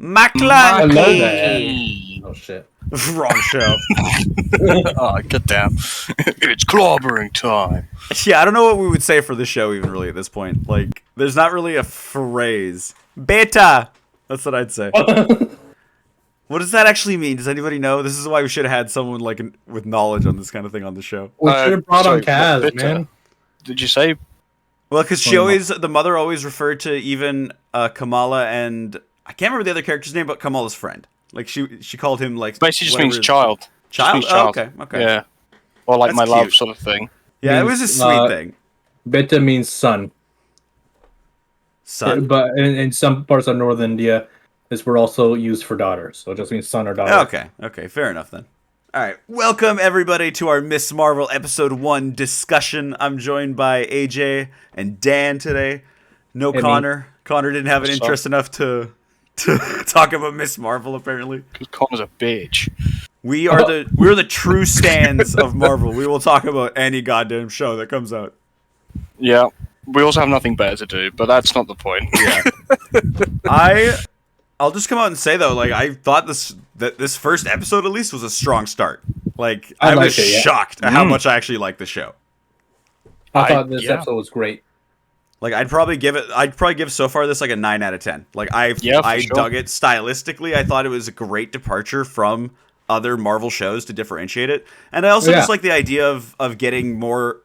I love that. Maclunkey. Oh shit. Wrong show. Oh, goddamn. It's clobbering time. Yeah, I don't know what we would say for the show even really at this point. Like, there's not really a phrase. Beta! That's what I'd say. What does that actually mean? Does anybody know? This is why we should have had someone like with knowledge on this kind of thing on the show. We should have brought on Kaz, bitter. man. Did you say? Well, because the mother always referred to even Kamala and I can't remember the other character's name, but Kamala's friend. Like she called him like Basically just means whatever- child. Child? Just means Oh, okay. Yeah. Or like That's my love cute. sort of thing. Yeah, it Means, was a sweet thing. Beta means son. Son. But in some parts of northern India, this word also used for daughter. So it just means son or daughter. Okay, fair enough then. All right, welcome everybody to our Miss Marvel episode 1 discussion. I'm joined by AJ and Dan today. No Hey, Connor. Connor didn't have an What's interest enough to talk about Miss Marvel apparently. Because Connor's a bitch. We're the true stands of Marvel. We will talk about any goddamn show that comes out. Yeah. We also have nothing better to do, but that's not the point. Yeah. I'll just come out and say though, like I thought this first episode at least was a strong start. Like I was liked it, yeah. shocked at how much I actually liked the show. I thought this yeah. episode was great. Like I'd probably give so far this like a 9 out of 10. Like I for sure. dug it stylistically. I thought it was a great departure from other Marvel shows to differentiate it. And I also just like the idea of getting more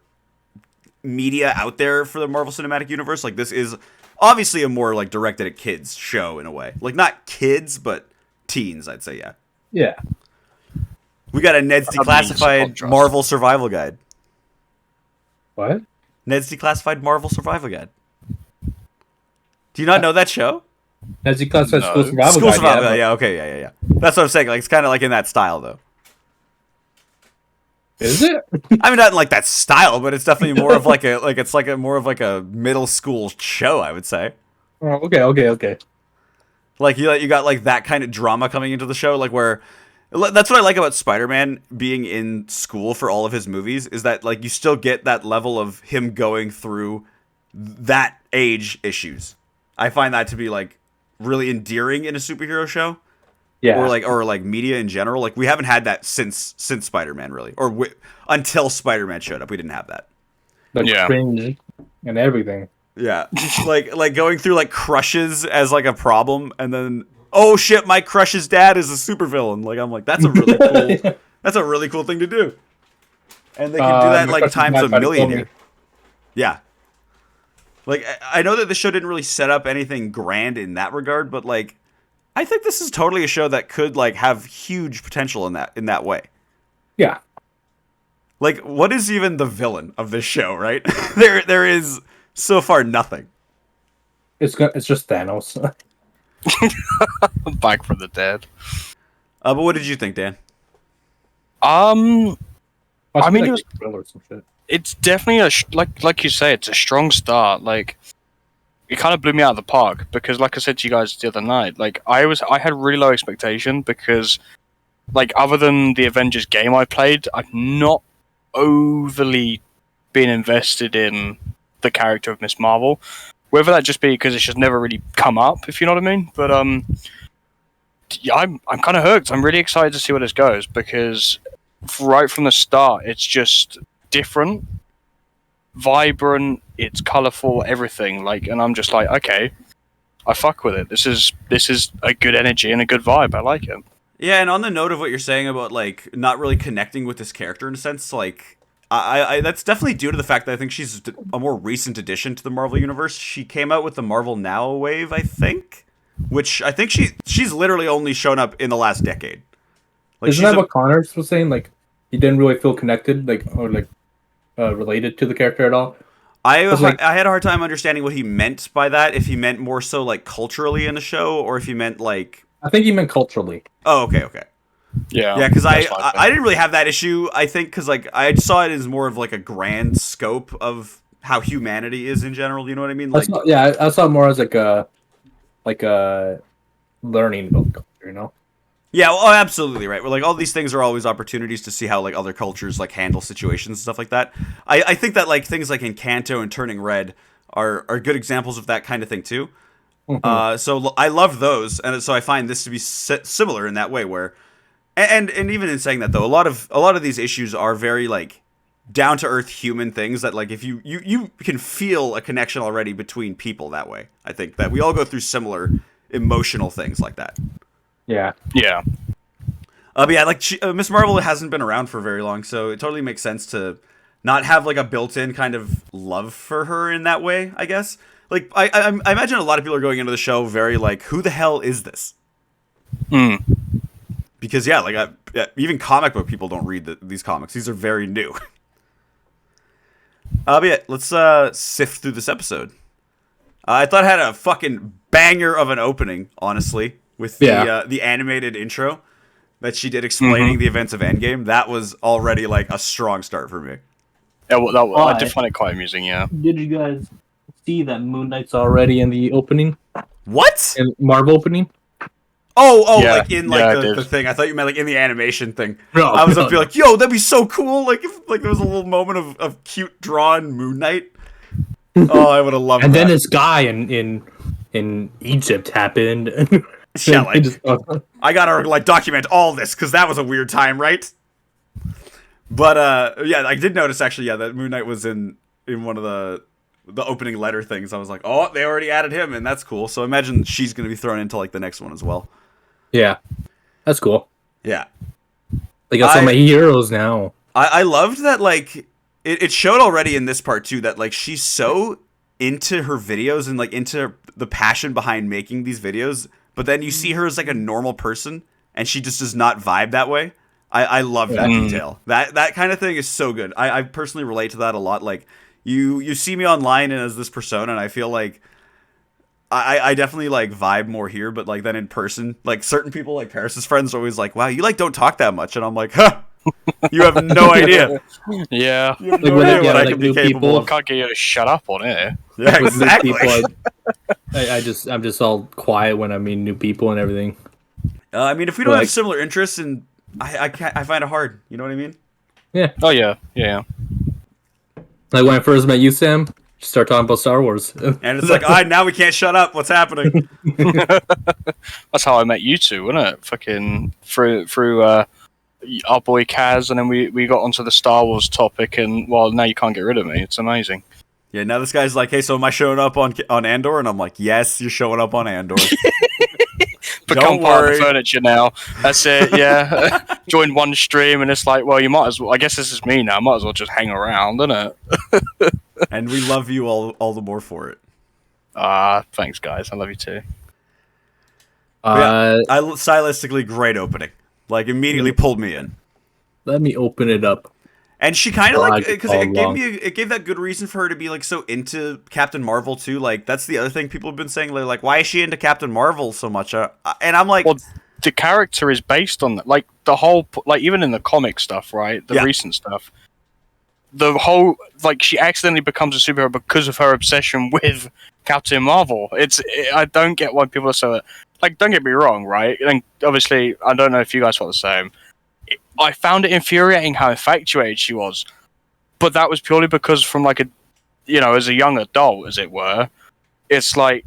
media out there for the Marvel Cinematic Universe. Like this is obviously a more like directed at kids show in a way. Like not kids, but teens, I'd say, yeah. Yeah. We got a Ned's That means Declassified contrast. Marvel Survival Guide. What? Ned's Declassified Marvel Survival Guide. Do you not know that show? As you classify No. school survival School guide, Survival yeah, Guide, yeah, okay, yeah. That's what I'm saying. Like it's kind of like in that style, though. Is it? I mean, not in like that style, but it's definitely more of like a more of like a middle school show, I would say. Oh, okay. Like you got like that kind of drama coming into the show, like where that's what I like about Spider-Man being in school for all of his movies is that like you still get that level of him going through that age issues. I find that to be like really endearing in a superhero show. Yeah. Or like media in general. Like we haven't had that since Spider-Man really, or until Spider-Man showed up, we didn't have that. the Yeah. cringe and everything. Yeah, like going through like crushes as like a problem, and then oh shit, my crush's dad is a supervillain. Like I'm like that's a really cool thing to do, and they can do that my like crush's times dad a tried to kill million. me. Yeah. Like I know that the show didn't really set up anything grand in that regard, but like I think this is totally a show that could like have huge potential in that way. Yeah. Like what is even the villain of this show, right? there is so far nothing. It's just Thanos. Back from the dead. But what did you think, Dan? I mean, like it was- a drill or some shit. It's definitely like you say, it's a strong start. Like it kind of blew me out of the park because, like I said to you guys the other night, like I had really low expectation because, like, other than the Avengers game I played, I've not overly been invested in the character of Miss Marvel. Whether that just be because it's just never really come up, if you know what I mean. But yeah, I'm kind of hooked. I'm really excited to see where this goes because right from the start, it's just different, vibrant, it's colorful, everything. Like, and I'm just like, okay, I fuck with it. This is a good energy and a good vibe. I like it. Yeah, and on the note of what you're saying about like not really connecting with this character in a sense, like I that's definitely due to the fact that I think she's a more recent addition to the Marvel universe. She came out with the Marvel Now wave, I think, which I think she's literally only shown up in the last decade. Like, Isn't that what Connor was saying? Like, he didn't really feel connected, like, or like related to the character at all. I had a hard time understanding what he meant by that. If he meant more so like culturally in the show, or if he meant like. I think he meant culturally. Oh, okay. Yeah, Because that's what I didn't really have that issue. I think because like I saw it as more of like a grand scope of how humanity is in general. You know what I mean? Like, I saw it more as like a learning about culture. You know? yeah, well, absolutely right. Well, like all these things are always opportunities to see how like other cultures like handle situations and stuff like that. I think that like things like Encanto and Turning Red are good examples of that kind of thing too. So I love those, and so I find this to be similar in that way. Where, and even in saying that though, a lot of these issues are very like down to earth human things that like if you can feel a connection already between people that way. I think that we all go through similar emotional things like that. Yeah. Yeah. But yeah, like Miss Marvel hasn't been around for very long, so it totally makes sense to not have like a built-in kind of love for her in that way, I guess. Like I imagine a lot of people are going into the show very like, who the hell is this? Because yeah, like even comic book people don't read these comics. These are very new. But yeah, let's sift through this episode. I thought it had a fucking banger of an opening, honestly, with the animated intro that she did explaining the events of Endgame. That was already like a strong start for me. Yeah, well, I did find it quite amusing. Yeah. Did you guys see that Moon Knight's already in the opening? What? In Marvel opening? Oh, Yeah. like in like Yeah, the thing. I thought you meant like in the animation thing. No, I was up to be like, yo, that'd be so cool. Like if like there was a little moment of cute drawn Moon Knight. Oh, I would have loved and that. then this guy in Egypt happened. Yeah, like, I gotta like document all this because that was a weird time, right? But yeah, I did notice actually, yeah, that Moon Knight was in one of the opening letter things. I was like, oh, they already added him, and that's cool. So imagine she's gonna be thrown into like the next one as well. Yeah, that's cool. Yeah, They got so many heroes now. I loved that. Like it showed already in this part too that like she's so into her videos and like into the passion behind making these videos. But then you see her as like a normal person, and she just does not vibe that way. I love that detail. That kind of thing is so good. I personally relate to that a lot. Like you see me online and as this persona, and I feel like I definitely like vibe more here. But like then in person, like certain people, like Paris's friends, are always like, "Wow, you like don't talk that much," and I'm like, "Huh, you have no idea." Yeah. You have no idea what I can be capable of. Can't get you to shut up on it. Yeah, exactly. I'm just all quiet when I meet new people and everything. I mean, if we don't have similar interests, and I find it hard. You know what I mean? Yeah. Oh yeah. Yeah. Like when I first met you, Sam, just start talking about Star Wars, and it's like, all right, now we can't shut up. What's happening? That's how I met you two, wasn't it? Fucking through our boy Kaz, and then we got onto the Star Wars topic, and well, now you can't get rid of me. It's amazing. Yeah, now this guy's like, hey, so am I showing up on Andor? And I'm like, yes, you're showing up on Andor. Become part of the furniture now. That's it, yeah. Join one stream, and it's like, well, you might as well. I guess this is me now. I might as well just hang around, innit? And we love you all the more for it. Thanks, guys. I love you too. Stylistically, great opening. Like, immediately pulled me in. Let me open it up. And she kind of like, because it gave that good reason for her to be like so into Captain Marvel too. Like that's the other thing people have been saying. They're like, why is she into Captain Marvel so much? And I'm like, well, the character is based on that. Like the whole, like even in the comic stuff, right? The recent stuff. The whole, like she accidentally becomes a superhero because of her obsession with Captain Marvel. I don't get why people are so like. Don't get me wrong, right? And obviously, I don't know if you guys felt the same. I found it infuriating how infatuated she was, but that was purely because from like as a young adult, as it were, it's like,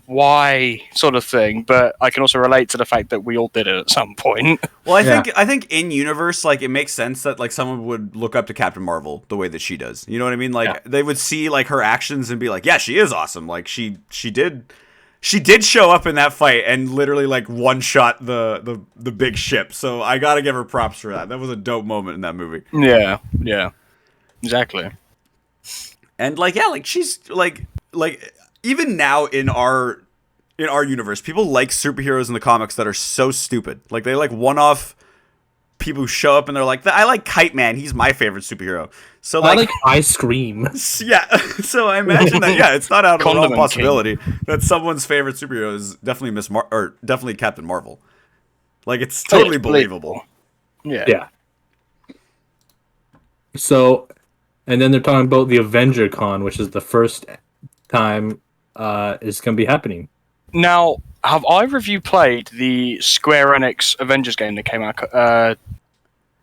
why sort of thing. But I can also relate to the fact that we all did it at some point. Well, I think in universe, like it makes sense that like someone would look up to Captain Marvel the way that she does. You know what I mean? Like they would see like her actions and be like, yeah, she is awesome. Like she did show up in that fight and literally like one shot the big ship. So I gotta give her props for that. That was a dope moment in that movie. Yeah, exactly. And like she's like even now in our universe, people like superheroes in the comics that are so stupid. Like they like one-off people who show up and they're like, I like Kite Man. He's my favorite superhero. So I like ice cream. Yeah. So I imagine that it's not out of the realm possibility that someone's favorite superhero is definitely definitely Captain Marvel. Like it's totally believable. Yeah. So, and then they're talking about the Avenger Con, which is the first time it's going to be happening. Now, have either of you played the Square Enix Avengers game that came out?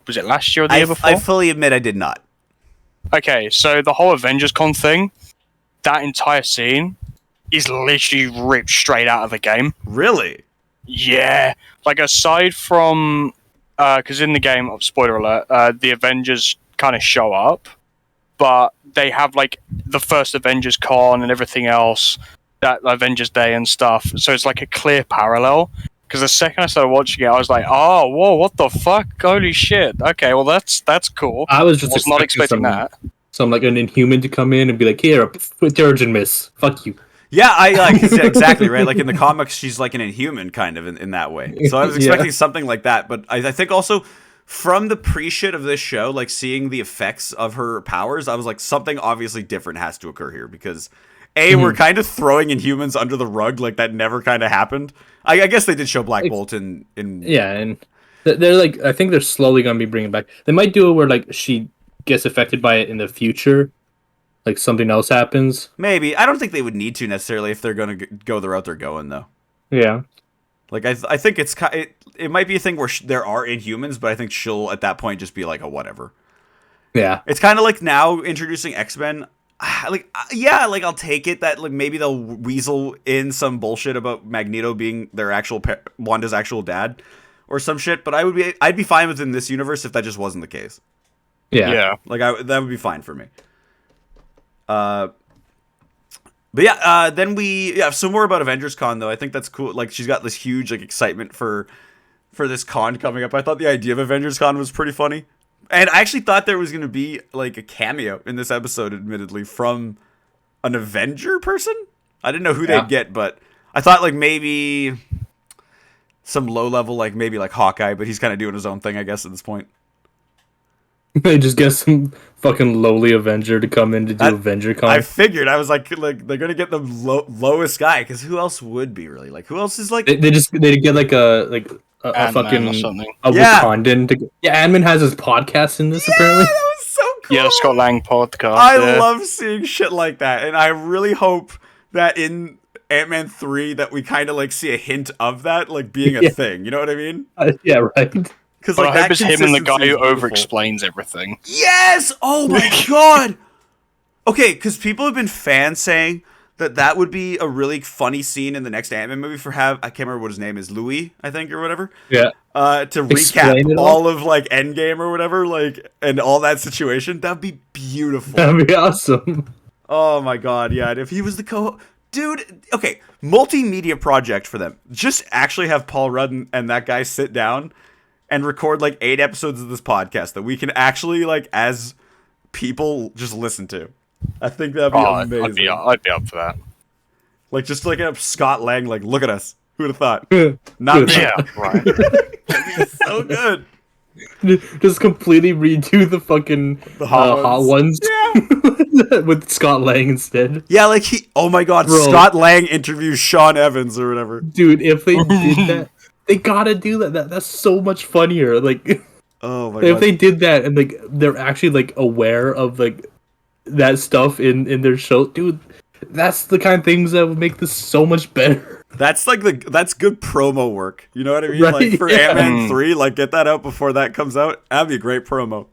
Was it last year or the year before? I fully admit I did not. Okay, so the whole Avengers Con thing, that entire scene is literally ripped straight out of the game. Really? Yeah, like aside from, because in the game, spoiler alert, the Avengers kind of show up, but they have like the first Avengers Con and everything else, that Avengers Day and stuff. So it's like a clear parallel. Because the second I started watching it, I was like, "Oh, whoa, what the fuck? Holy shit! Okay, well that's cool." I was just not expecting that. Some like an Inhuman to come in and be like, "Here, with your urgent miss, fuck you." Yeah, I like exactly right. Like in the comics, she's like an Inhuman kind of in that way. So I was expecting something like that, but I think also from the pre-shit of this show, like seeing the effects of her powers, I was like, something obviously different has to occur here because we're kind of throwing Inhumans under the rug, like that never kind of happened. I guess they did show Black Bolt in yeah, and they're like, I think they're slowly gonna be bringing it back. They might do it where like she gets affected by it in the future. Like something else happens. Maybe. I don't think they would need to necessarily if they're going to go the route they're going, though. Yeah. Like, I think it might be a thing where there are Inhumans, but I think she'll, at that point, just be like, oh, whatever. Yeah. It's kind of like now introducing X-Men. Like, yeah, like, I'll take it that, like, maybe they'll weasel in some bullshit about Magneto being their actual, Wanda's actual dad or some shit, but I'd be fine within this universe if that just wasn't the case. Yeah. Like, that would be fine for me. But yeah, then some more about Avengers Con though. I think that's cool. Like she's got this huge like excitement for this con coming up. I thought the idea of Avengers Con was pretty funny, and I actually thought there was going to be like a cameo in this episode, admittedly, from an Avenger person. I didn't know who they'd get, but I thought like maybe some low level, like maybe like Hawkeye, but he's kind of doing his own thing, I guess, at this point. They just get some fucking lowly Avenger to come in to do Avenger Con. I figured. I was like they're gonna get the lowest guy because who else would be really like? Who else is like? They get like a fucking Wakandan. Ant-Man has his podcast in this apparently. That was so cool. Yeah, the Scott Lang podcast. I love seeing shit like that, and I really hope that in Ant-Man 3 that we kind of like see a hint of that like being a thing. You know what I mean? Yeah, right. Because like, like, I hope it's him and the guy who over-explains everything. Yes! Oh my god! Okay, because people have been fans saying that would be a really funny scene in the next Ant-Man movie for I can't remember what his name is, Louis, I think, or whatever. Yeah. To recap all of like Endgame or whatever, like, and all that situation. That'd be beautiful. That'd be awesome. Oh my god, yeah. And if he was the dude, okay, multimedia project for them. Just actually have Paul Rudd and that guy sit down and record like 8 episodes of this podcast that we can actually like as people just listen to. I think that'd be amazing. I'd be up for that. Like just like a Scott Lang, like look at us. Who'd have thought? Not me. Yeah, right. That'd be so good. Just completely redo the fucking hot ones. Yeah. With Scott Lang instead. Yeah, like oh my god, bro. Scott Lang interviews Sean Evans or whatever. Dude, if they did that, they gotta do that. That's so much funnier. Like, oh my god, if god, they did that and like they're actually like aware of like that stuff in their show, dude, that's the kind of things that would make this so much better. That's like that's good promo work. You know what I mean? Right? Like for Ant-Man 3, like get that out before that comes out. That'd be a great promo.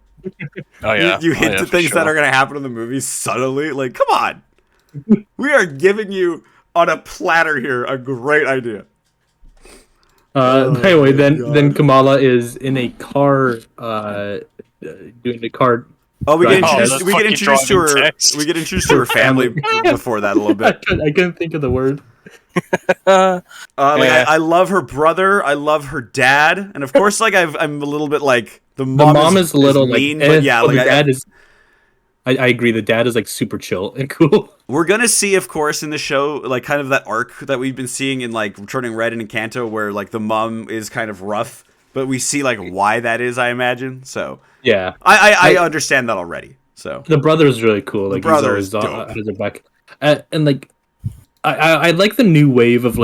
Oh yeah, you hint to things that are gonna happen in the movie subtly. Like, come on, we are giving you on a platter here a great idea. Anyway, then Kamala is in a car, doing the car. Oh, we get introduced to her. We get introduced to her family before that a little bit. I couldn't think of the word. I love her brother. I love her dad, and of course, like I'm a little bit like the mom is a little mean, like, but yeah, like the dad is. I agree. The dad is like super chill and cool. We're gonna see, of course, in the show, like kind of that arc that we've been seeing in like Returning Red and Encanto, where like the mom is kind of rough, but we see like why that is. I imagine. So yeah, I understand that already. So the brother is really cool. Like the brother he's always on his back, and like I like the new wave of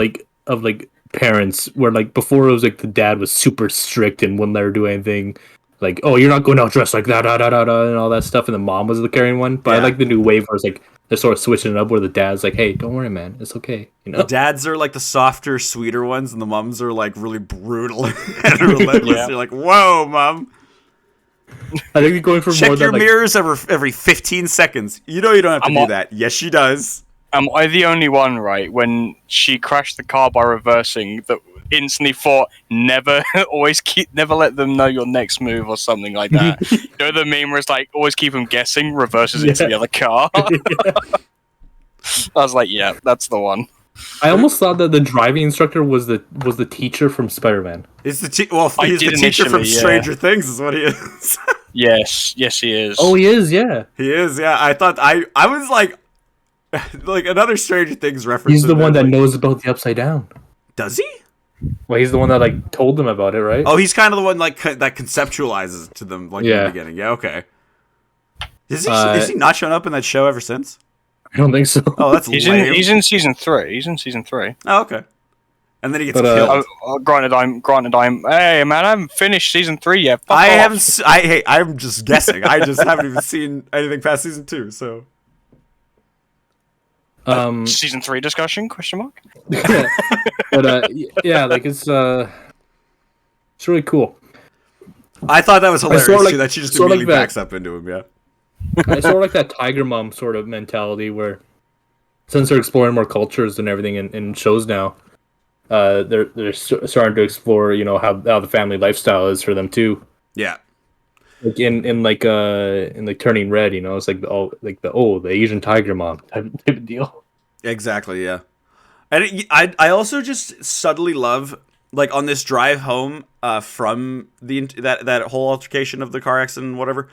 parents where like before it was like the dad was super strict and wouldn't let her do anything. Like, oh, you're not going out dressed like that, and all that stuff, and the mom was the carrying one. But I like the new wave where it's like they're sort of switching it up, where the dad's like, "Hey, don't worry, man, it's okay." You know, the dads are like the softer, sweeter ones, and the moms are like really brutal and relentless. Yeah. You're like, "Whoa, mom!" I think you're going for check more your than, mirrors every 15 seconds. You know you don't have to do that. Yes, she does. Am I the only one, right, when she crashed the car by reversing, that instantly thought, never never let them know your next move or something like that? You know the meme where it's like, always keep them guessing, reverses into the other car? I was like, yeah, that's the one. I almost thought that the driving instructor was the teacher from Spider-Man. He's the teacher from Stranger Things, is what he is. Yes, he is. Oh, he is, yeah. He is, yeah. I thought I was like another Stranger Things reference. He's the one that knows about the Upside Down. Does he? Well, he's the one that like told them about it, right? Oh, he's kind of the one like that conceptualizes to them like in the beginning. Yeah, okay. Is he not shown up in that show ever since? I don't think so. Oh, that's lame. He's in season 3. He's in season 3. Oh, okay. And then he gets killed. Granted, I'm. Hey, man, I haven't finished season 3 yet. I'm just guessing. I just haven't even seen anything past season 2. So. Season 3 discussion? Question mark. But yeah, like it's really cool. I thought that was hilarious too. That she just immediately backs up into him. Yeah. It's sort of like that Tiger Mom sort of mentality where, since they're exploring more cultures and everything in shows now, they're starting to explore, you know, how the family lifestyle is for them too. Yeah. Like in Turning Red, you know, it's like the Asian Tiger Mom type of deal. Exactly. Yeah. And I also just subtly love, like, on this drive home from that whole altercation of the car accident and whatever,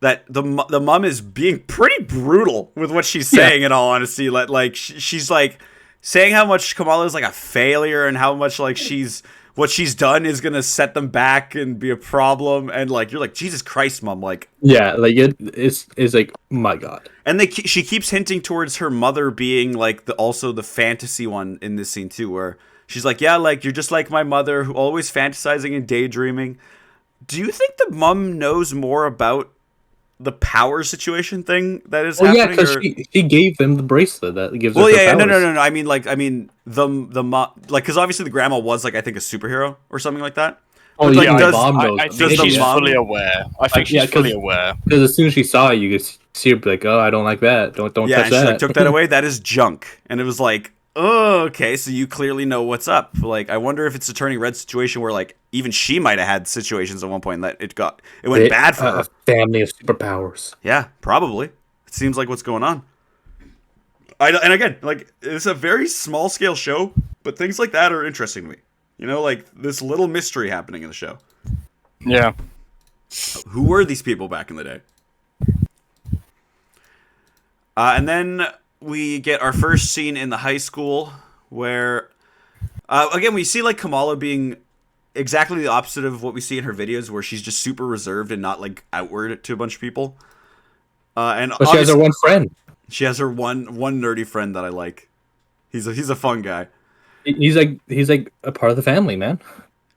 that the mom is being pretty brutal with what she's saying. In all honesty, like she's like saying how much Kamala is like a failure and how much like what she's done is gonna set them back and be a problem, and like you're like, Jesus Christ, Mom, like, yeah, like it's like, my God. And she keeps hinting towards her mother being like also the fantasy one in this scene too, where she's like, yeah, like, you're just like my mother, who always fantasizing and daydreaming. Do you think the mom knows more about the power situation thing that is happening? Yeah, because she gave them the bracelet that gives her powers. No. I mean the mom, like, because obviously the grandma was like, I think, a superhero or something like that. Oh, but, like, yeah, mom knows. I think she's fully aware. I think she's fully aware. Because as soon as she saw it, you could see her be like, oh, I don't like that. Don't touch that. Yeah, she like, took that away. That is junk. And it was like, oh, okay, so you clearly know what's up. Like, I wonder if it's a Turning Red situation where, like, even she might have had situations at one point that it went bad for her. A family of superpowers. Yeah, probably. It seems like what's going on. And again, like, it's a very small scale show, but things like that are interesting to me. You know, like this little mystery happening in the show. Yeah. Who were these people back in the day? And then we get our first scene in the high school where, again, we see like Kamala being exactly the opposite of what we see in her videos, where she's just super reserved and not like outward to a bunch of people. But she has her one friend. She has her one nerdy friend that I like. He's a fun guy. He's like a part of the family, man.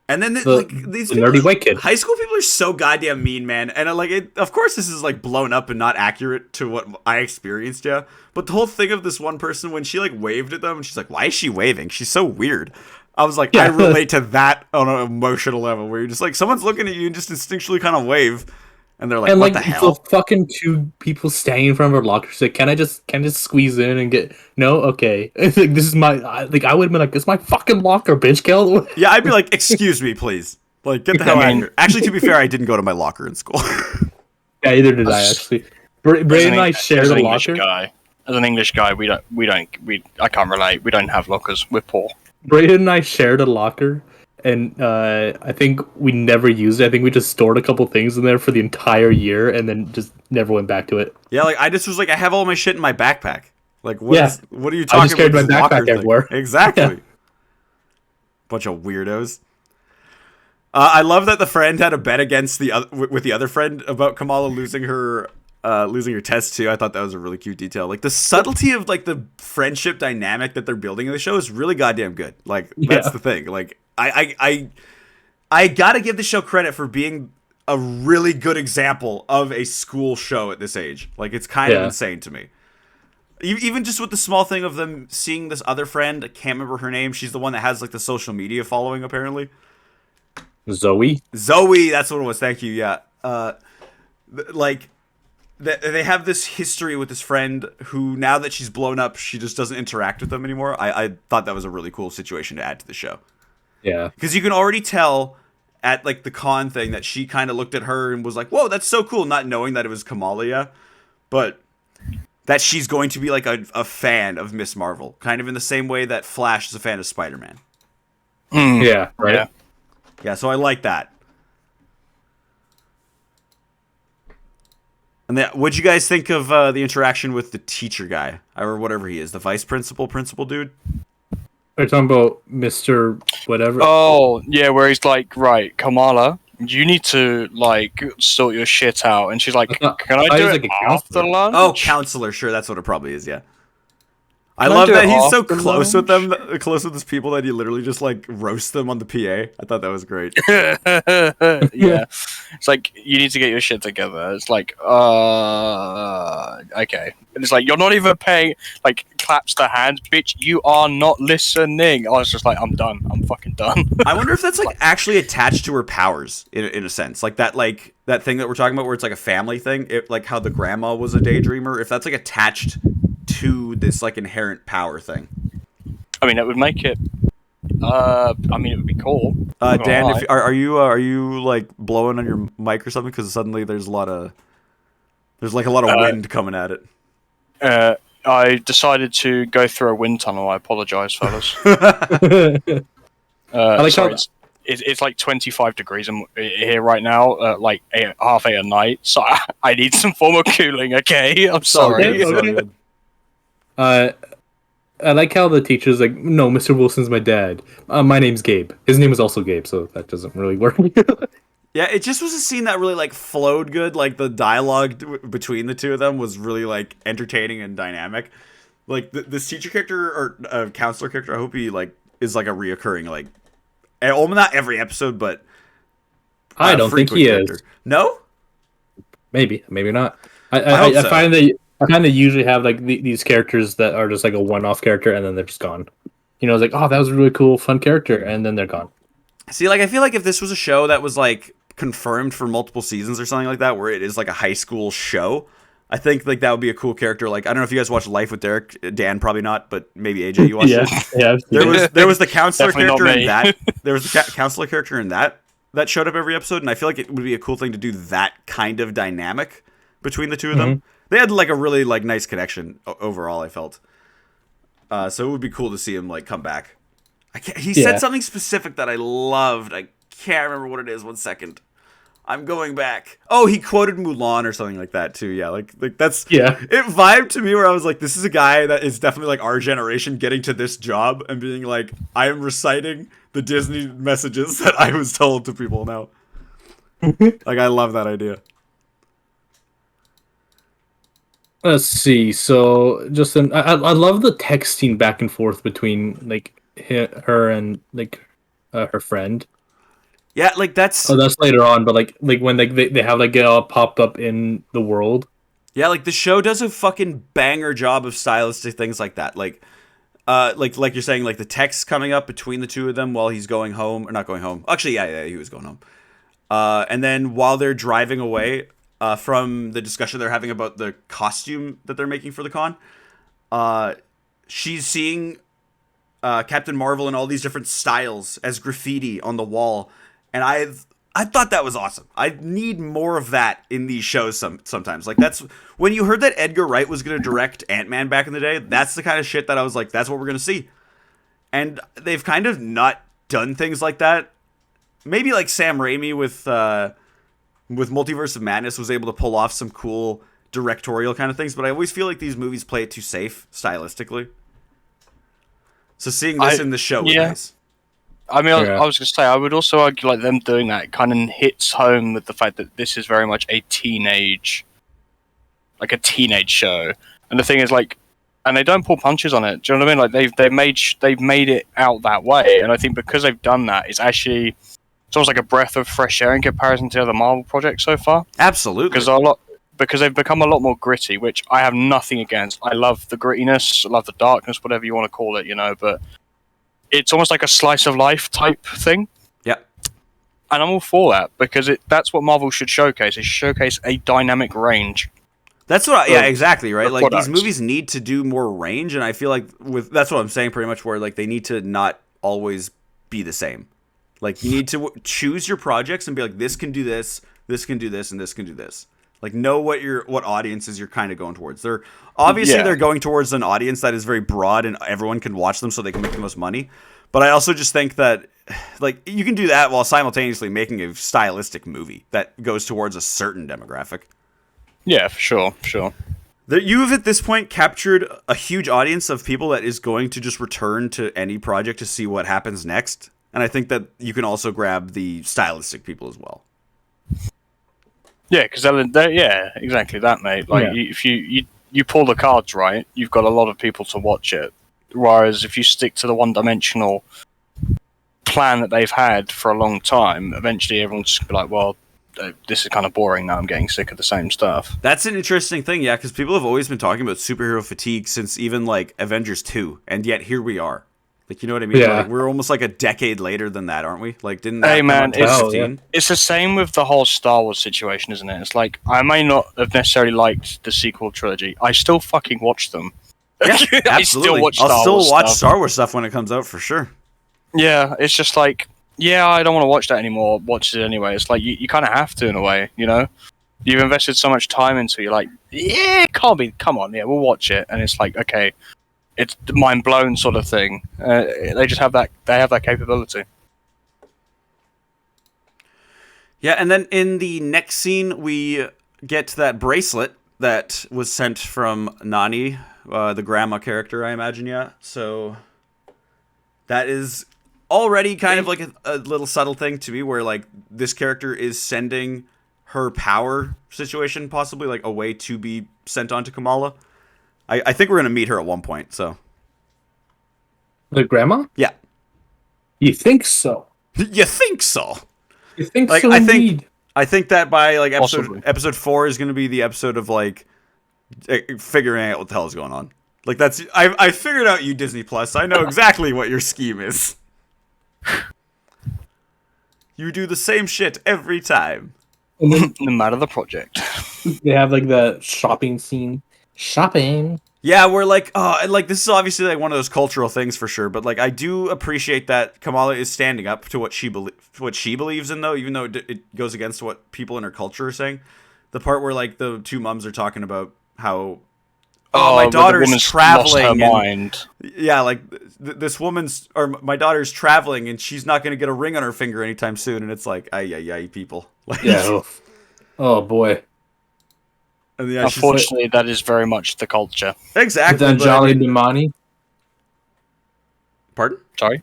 And then these nerdy white kid. High school people are so goddamn mean, man. And of course, this is like blown up and not accurate to what I experienced, yeah. But the whole thing of this one person, when she like waved at them, and she's like, "Why is she waving? She's so weird." I was like, I relate to that on an emotional level, where you're just like, someone's looking at you and just instinctually kind of wave. And they're like, what the hell? The fucking two people standing in front of her locker said, can I just squeeze in and get... No? Okay. It's like, this is my... I would have been like, it's my fucking locker, bitch. Get out of the way. Yeah, I'd be like, excuse me, please. Like, get the hell out of here. Actually, to be fair, I didn't go to my locker in school. Yeah, either did I, actually. Brayden and I shared a locker. As an English guy, I can't relate. We don't have lockers. We're poor. Brayden and I shared a locker. And I think we never used it. I think we just stored a couple things in there for the entire year and then just never went back to it. Yeah, like I just was like, I have all my shit in my backpack. Like, what are you talking about? I just carried my backpack everywhere. Exactly. Yeah. Bunch of weirdos. I love that the friend had a bet against with the other friend about Kamala losing her test too. I thought that was a really cute detail. Like the subtlety of like the friendship dynamic that they're building in the show is really goddamn good. Like that's the thing. Like I gotta give the show credit for being a really good example of a school show at this age. Like it's kind of insane to me. Even just with the small thing of them seeing this other friend, I can't remember her name. She's the one that has like the social media following apparently. Zoe, that's what it was. Thank you. Yeah. Like they have this history with this friend who, now that she's blown up, she just doesn't interact with them anymore. I thought that was a really cool situation to add to the show. Yeah. Because you can already tell at like the con thing that she kind of looked at her and was like, whoa, that's so cool, not knowing that it was Kamala, but that she's going to be like a fan of Miss Marvel, kind of in the same way that Flash is a fan of Spider-Man. Yeah, right. Yeah, so I like that. And what'd you guys think of the interaction with the teacher guy, or whatever he is, the vice principal dude? Are you talking about Mr. Whatever? Oh, yeah, where he's like, right, Kamala, you need to, like, sort your shit out. And she's like, can I do it after lunch? Oh, counselor, sure, that's what it probably is, yeah. I love that he's so close with them, close with his people, that he literally just, like, roasts them on the PA. I thought that was great. Yeah. It's like, you need to get your shit together. It's like, okay. And it's like, you're not even paying, like, claps the hands, bitch, you are not listening. I was just like, I'm done. I'm fucking done. I wonder if that's, like, actually attached to her powers, in a sense. Like, that thing that we're talking about where it's, like, a family thing, like, how the grandma was a daydreamer, if that's, like, attached to this, like, inherent power thing. I mean, it would make it. I mean, it would be cool. Dan, are you like blowing on your mic or something? Because suddenly there's a lot of wind coming at it. I decided to go through a wind tunnel. I apologize, fellas. Sorry, it's like 25 degrees here right now, like 8:30 at night. So I need some form of cooling. Okay, I'm sorry. Okay. I like how the teacher's like, no, Mr. Wilson's my dad. My name's Gabe. His name is also Gabe, so that doesn't really work. Yeah, it just was a scene that really, like, flowed good. Like, the dialogue between the two of them was really, like, entertaining and dynamic. Like, this teacher character, or counselor character, I hope he, like, is, like, a reoccurring, like, not every episode, but I don't think he character. Is. No? Maybe not. I find that I kind of usually have like these characters that are just like a one-off character, and then they're just gone. You know, it's like, oh, that was a really cool, fun character, and then they're gone. See, like, I feel like if this was a show that was like confirmed for multiple seasons or something like that, where it is like a high school show, I think like that would be a cool character. Like, I don't know if you guys watched Life with Derek. Dan probably not, but maybe AJ, you watched it. Yeah. There was the counselor character in that. There was the counselor character in that showed up every episode, and I feel like it would be a cool thing to do that kind of dynamic between the two of them. They had like a really like nice connection overall, I felt. So it would be cool to see him like come back. He said something specific that I loved. I can't remember what it is. 1 second. I'm going back. Oh, he quoted Mulan or something like that too. Yeah, like that's It vibed to me where I was like, this is a guy that is definitely like our generation getting to this job and being like, I am reciting the Disney messages that I was told to people now. Like, I love that idea. Let's see. So, Justin, I love the texting back and forth between like her and like her friend. Yeah, like that's later on, but like when they have like it all popped up in the world. Yeah, like the show does a fucking banger job of stylistic things like that. Like you're saying, like the text coming up between the two of them while he's going home, or not going home. Actually, yeah, he was going home. And then while they're driving away. From the discussion they're having about the costume that they're making for the con, she's seeing Captain Marvel in all these different styles as graffiti on the wall, and I thought that was awesome. I need more of that in these shows sometimes. Like, that's when you heard that Edgar Wright was going to direct Ant-Man back in the day, that's the kind of shit that I was like, that's what we're going to see. And they've kind of not done things like that. Maybe like Sam Raimi with Multiverse of Madness was able to pull off some cool directorial kind of things, but I always feel like these movies play it too safe stylistically. So seeing this in the show was nice. I mean, I was going to say, I would also argue like them doing that kind of hits home with the fact that this is very much a teenage show. And the thing is, like, and they don't pull punches on it. Do you know what I mean? Like they've made it out that way, and I think because they've done that, it's almost like a breath of fresh air in comparison to the other Marvel projects so far. Absolutely. Because they've become a lot more gritty, which I have nothing against. I love the grittiness, I love the darkness, whatever you want to call it, you know, but it's almost like a slice of life type thing. Yeah. And I'm all for that, because that's what Marvel should showcase. It should showcase a dynamic range. That's what. Yeah, exactly. Right. Like products. these movies need to do more range, and I feel like that's what I'm saying pretty much. Where like they need to not always be the same. Like you need to choose your projects and be like, this can do this, this can do this, and this can do this. Like know what audiences you're kind of going towards. They're obviously they're going towards an audience that is very broad and everyone can watch them so they can make the most money. But I also just think that like you can do that while simultaneously making a stylistic movie that goes towards a certain demographic. Yeah, for sure. You have at this point captured a huge audience of people that is going to just return to any project to see what happens next. And I think that you can also grab the stylistic people as well. Yeah, because yeah, exactly that, mate. Like if you pull the cards right, you've got a lot of people to watch it. Whereas if you stick to the one-dimensional plan that they've had for a long time, eventually everyone's just be like, well, this is kind of boring now. I'm getting sick of the same stuff. That's an interesting thing, yeah, because people have always been talking about superhero fatigue since even like Avengers 2, and yet here we are. Like, you know what I mean? Yeah. Like, we're almost like a decade later than that, aren't we? Like, didn't that Hey, man, come out in 2015? it's the same with the whole Star Wars situation, isn't it? It's like, I may not have necessarily liked the sequel trilogy. I still fucking watch them. Yeah, I absolutely. still watch I'll Star still Wars watch stuff. Star Wars stuff when it comes out, for sure. Yeah, it's just like, yeah, I don't want to watch that anymore. Watch it anyway. It's like, you kind of have to, in a way, you know? You've invested so much time into it, you're like, yeah, come on, yeah, we'll watch it. And it's like, okay, it's the mind blown sort of thing. They just have that. They have that capability. Yeah, and then in the next scene, we get that bracelet that was sent from Nani, the grandma character, I imagine. Yeah, so that is already kind of like a little subtle thing to me, where like this character is sending her power situation possibly like a way to be sent on to Kamala. I think we're gonna meet her at one point. So The grandma? yeah, You think so? you think so? You think Like so? I think that by like Possibly. episode 4 is going to be the episode of like figuring out what the hell is going on. Like that's I figured out you Disney Plus. I know exactly what your scheme is. You do the same shit every time. And then No matter the project. they have like the shopping scene. Shopping. Yeah, we're like, oh, and like this is obviously like one of those cultural things for sure, but like I do appreciate that Kamala is standing up to what she believes in, though, even though it goes against what people in her culture are saying. The part where like the two mums are talking about how, my but the daughter's woman's traveling. lost her and- mind. Yeah, like this woman's or my daughter's traveling and she's not going to get a ring on her finger anytime soon, and it's like, ay, people. Like, Yeah. Oh boy. and yeah, she's Unfortunately, that is very much the culture. like, exactly. Then but I Jolly mean- Bimani. Pardon? Sorry.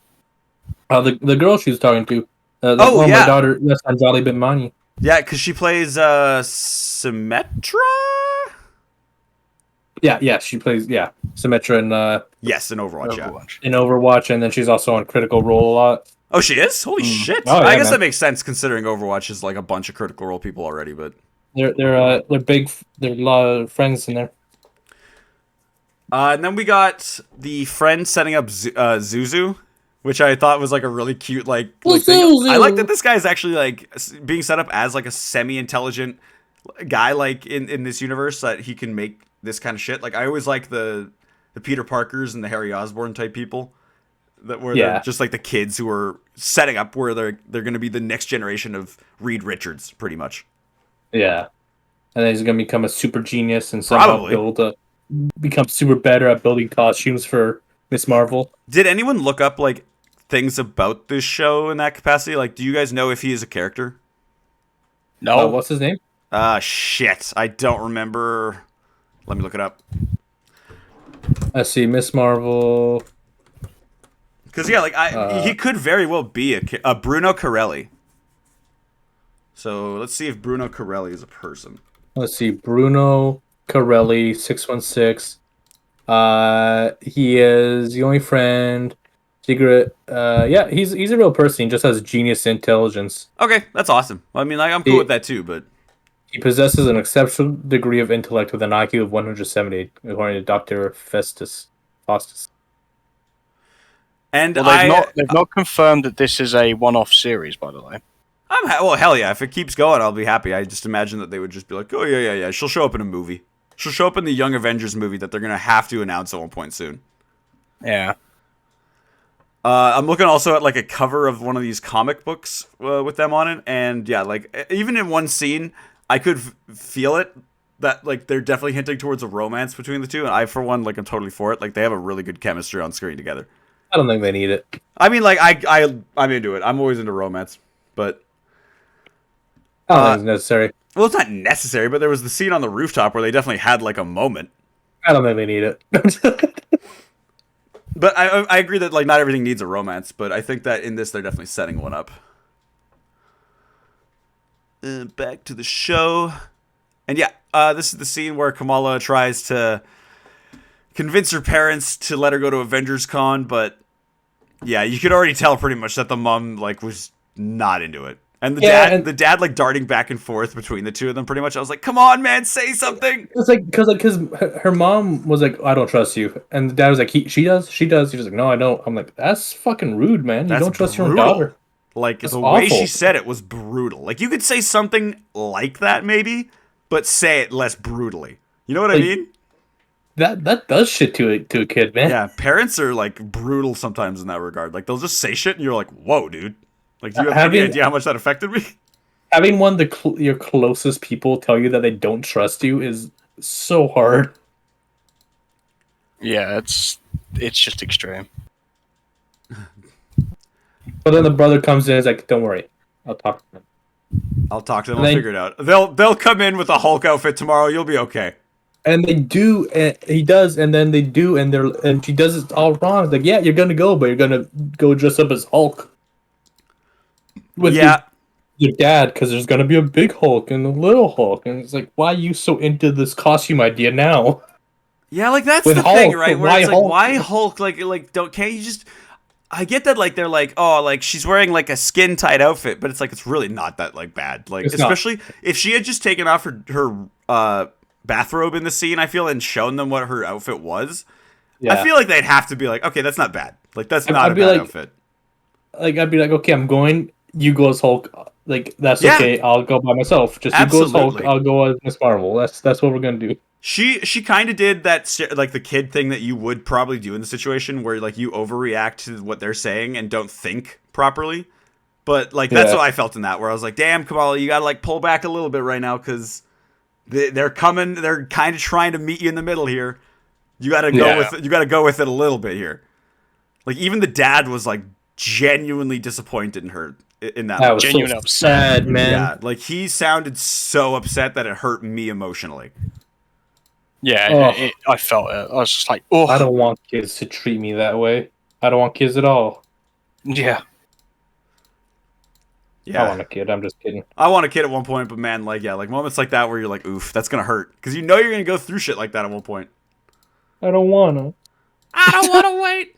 The girl she was talking to. Oh, yeah. My daughter. That's Anjali Bimani. Yeah, because she plays Symmetra. Yeah, she plays Symmetra Yes, in Overwatch. Yeah. Overwatch. in Overwatch, and then she's also on Critical Role a lot. Oh, she is? Holy shit! Oh, yeah, I guess man. that makes sense considering Overwatch is like a bunch of Critical Role people already. But They're big. There are a lot of friends in there. and then we got the friend setting up Zuzu, which I thought was like a really cute like thing. Zuzu! I like that this guy is actually like being set up as like a semi-intelligent guy like in this universe, that he can make this kind of shit. Like I always like the Peter Parkers and the Harry Osborn type people that were they're just like the kids who are setting up where they're going to be the next generation of Reed Richards, pretty much. Yeah, and then he's gonna become a super genius and somehow Probably. become super better at building costumes for Miss Marvel. Did anyone look up like things about this show in that capacity? Like, do you guys know if he is a character? No. What's his name? Shit, I don't remember. Let me look it up. Let's see, Miss Marvel. Because yeah, like he could very well be a Bruno Corelli. So let's see if Bruno Corelli is a person. Let's see, Bruno Corelli, 616. He is the only friend. Secret. Yeah, he's a real person. He just has genius intelligence. Okay, that's awesome. I mean, like I'm cool with that too, but He possesses an exceptional degree of intellect with an IQ of 170, according to Dr. Faustus. and Well, they've not confirmed that this is a one-off series, by the way. well, hell yeah! If it keeps going, I'll be happy. I just imagine that they would just be like, oh yeah, she'll show up in a movie. She'll show up in the Young Avengers movie that they're gonna have to announce at one point soon. Yeah. I'm looking also at like a cover of one of these comic books with them on it, and yeah, like even in one scene, I could feel it that like they're definitely hinting towards a romance between the two, and I for one like I'm totally for it. Like they have a really good chemistry on screen together. I don't think they need it. I mean, like I'm into it. I'm always into romance, but I don't think it's necessary. well, it's not necessary. But there was the scene on the rooftop where they definitely had like a moment. I don't think they need it. But I agree that like not everything needs a romance, but I think that in this they're definitely setting one up. Back to the show, and yeah, this is the scene where Kamala tries to convince her parents to let her go to Avengers Con, but yeah, you could already tell pretty much that the mom like was not into it. And the dad like darting back and forth between the two of them pretty much. I was like, "Come on, man, say something." It's like because her mom was like, "I don't trust you," and the dad was like, "She does." She was like, "No, I don't." I'm like, "That's fucking rude, man. You don't trust your own daughter." Like That's the awful. way she said it was brutal. Like you could say something like that maybe, but say it less brutally. You know what I mean? That does shit to a kid, man. Yeah, parents are like brutal sometimes in that regard. Like they'll just say shit and you're like, "Whoa, dude." Like, do you have any idea how much that affected me? Having one of your closest people tell you that they don't trust you is so hard. Yeah, it's just extreme. But then the brother comes in and is like, "Don't worry, I'll talk to them." I'll talk to them. I'll figure it out. They'll come in with a Hulk outfit tomorrow. You'll be okay. And they do, and he does, and then they do, and she does it all wrong. It's like, yeah, you're gonna go, but you're gonna go dress up as Hulk. With your dad, because there's gonna be a big Hulk and a little Hulk, and it's like, why are you so into this costume idea now? Yeah, like that's With the Hulk, thing, right? Where it's like, Hulk? why Hulk? Like, can't you just? I get that, like they're like, oh, like she's wearing like a skin tight outfit, but it's like it's really not that like bad. Like, especially if she had just taken off her bathrobe in the scene, I feel, and shown them what her outfit was. Yeah. I feel like they'd have to be like, okay, that's not bad. Like that's not a bad outfit. Like I'd be like, okay, I'm going. You go as Hulk. Like that's okay. I'll go by myself. Just you go as Hulk. I'll go as Miss Marvel. That's what we're gonna do. She kind of did that, like the kid thing that you would probably do in the situation where like you overreact to what they're saying and don't think properly. But like that's what I felt in that, where I was like, damn, Kamala, you gotta like pull back a little bit right now because they're coming. They're kind of trying to meet you in the middle here. You gotta go with it. You gotta go with it a little bit here. Like even the dad was like genuinely disappointed in her in that. I was genuinely so upset, man. Yeah, like he sounded so upset that it hurt me emotionally. Yeah, I felt it. I was just like, oh. I don't want kids to treat me that way. I don't want kids at all. Yeah. Yeah. I want a kid. I'm just kidding. I want a kid at one point, but man, like, yeah, like moments like that where you're like, oof, that's gonna hurt. Because you know you're gonna go through shit like that at one point. I don't wanna. I don't wanna wait.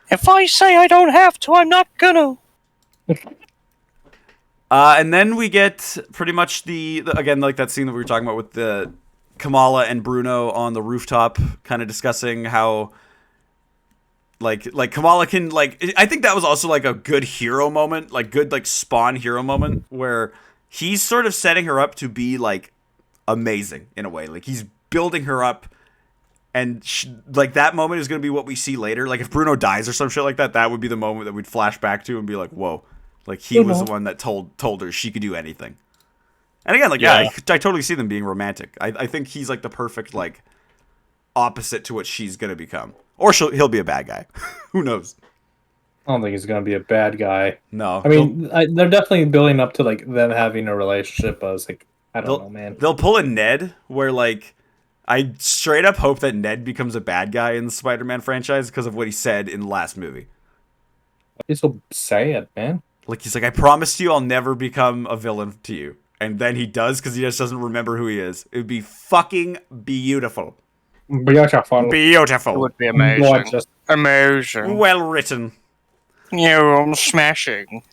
If I say I don't have to, I'm not gonna. And then we get pretty much the again, like that scene that we were talking about with the Kamala and Bruno on the rooftop, kind of discussing how like Kamala can like. I think that was also like a good hero moment, like good like Spawn hero moment, where he's sort of setting her up to be like amazing in a way. Like he's building her up, and like that moment is going to be what we see later. Like if Bruno dies or some shit like that, that would be the moment that we'd flash back to and be like, whoa, like he was the one that told her she could do anything. And again, like, I totally see them being romantic. I think he's, like, the perfect, like, opposite to what she's going to become. Or he'll be a bad guy. Who knows? I don't think he's going to be a bad guy. No. I mean, they're definitely building up to, like, them having a relationship. I was like, I don't know, man. They'll pull a Ned where, like, I straight up hope that Ned becomes a bad guy in the Spider-Man franchise because of what he said in the last movie. He's so sad, man. Like, he's like, I promised you I'll never become a villain to you. And then he does because he just doesn't remember who he is. It would be fucking beautiful. Beautiful. Beautiful. It would be amazing. Amazing. Well written. You're smashing.